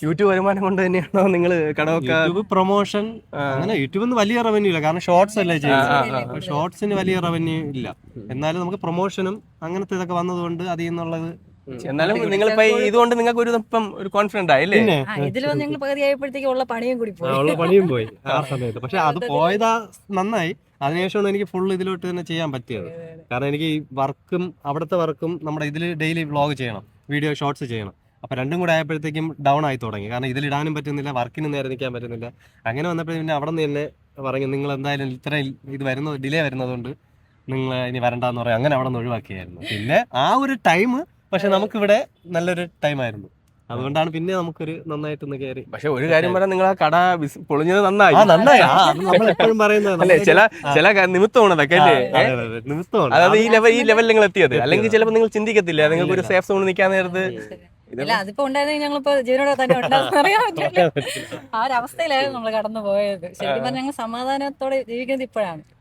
YouTube വരുമാനം കൊണ്ട് തന്നെയാണോ നിങ്ങൾ കടമൊക്കെ? യൂട്യൂബ് പ്രൊമോഷൻ അങ്ങനെ യൂട്യൂബിന് വലിയ റവന്യൂ ഇല്ല, കാരണം ഷോർട്സ് അല്ലേ ചെയ്യുന്നത്. ഷോർട്സിന് വലിയ റവന്യൂ ഇല്ല. എന്നാലും നമുക്ക് പ്രൊമോഷനും അങ്ങനത്തെ ഇതൊക്കെ വന്നതുകൊണ്ട് അതിൽ നിന്നുള്ളത്. എന്നാലും നിങ്ങളിപ്പോ ഇതുകൊണ്ട് നിങ്ങൾക്ക് ഒരു കോൺഫിഡന്റ് ആയില്ലേ? ഇതിൽ വന്ന് ഞങ്ങൾ പകുതിയായപ്പോഴത്തേക്ക് ഉള്ള പണിയും കൂടി പോയി. ഉള്ള പണിയും പോയി ആ സമയത്ത്. പക്ഷെ അത് പോയതാ നന്നായി. അതിനുശേഷമാണ് എനിക്ക് ഫുൾ ഇതിലോട്ട് തന്നെ ചെയ്യാൻ പറ്റിയത്. കാരണം എനിക്ക് ഈ വർക്കും അവിടുത്തെ വർക്കും നമ്മുടെ ഇതിൽ ഡെയിലി വ്ളോഗ് ചെയ്യണം, വീഡിയോ ഷോർട്സ് ചെയ്യണം. അപ്പൊ രണ്ടും കൂടെ ആയപ്പോഴത്തേക്കും ഡൗൺ ആയി തുടങ്ങി. കാരണം ഇതിലിടാനും പറ്റുന്നില്ല, വർക്കിന് നേരെ നിൽക്കാൻ പറ്റുന്നില്ല. അങ്ങനെ വന്നപ്പോൾ പിന്നെ അവിടെ നിന്ന് തന്നെ പറഞ്ഞു, നിങ്ങൾ എന്തായാലും ഇത്ര ഇത് വരുന്നത് ഡിലേ വരുന്നതുകൊണ്ട് നിങ്ങൾ ഇനി വരണ്ടെന്ന് പറയും. അങ്ങനെ അവിടെ നിന്ന് ഒഴിവാക്കിയായിരുന്നു. പിന്നെ ആ ഒരു ടൈം പക്ഷെ നമുക്കിവിടെ നല്ലൊരു ടൈമായിരുന്നു. അതുകൊണ്ടാണ് പിന്നെ നമുക്കൊരു നന്നായിട്ടൊന്ന് കയറി. പക്ഷെ ഒരു കാര്യം പറയാം, നിങ്ങൾ ആ കട പൊളിഞ്ഞത് നന്നായി. നമ്മൾ എപ്പോഴും പറയുന്നത് അല്ലെ, ചില നിമിത്തമാണ് അതൊക്കെ അല്ലേ? നിമിത്തമാണ്. അതായത് ഈ ലെവലിൽ നിങ്ങൾ എത്തിയത്. അല്ലെങ്കിൽ ചിലപ്പോൾ നിങ്ങൾ ചിന്തിക്കത്തില്ല, നിങ്ങൾക്ക് ഒരു സേഫ് സോൺ നിൽക്കാൻ നേരത്ത്. അല്ല, അതിപ്പോ ഉണ്ടായിരുന്നെങ്കിൽ ഞങ്ങളിപ്പോ ജീവനോടെ തന്നെ ഉണ്ടാകുന്ന അറിയാൻ പറ്റില്ല. ആ ഒരു അവസ്ഥയിലായിരുന്നു നമ്മൾ കടന്നു പോയത്. ശരിക്കും പറഞ്ഞാൽ ഞങ്ങൾ സമാധാനത്തോടെ ജീവിക്കുന്നത് ഇപ്പോഴാണ്.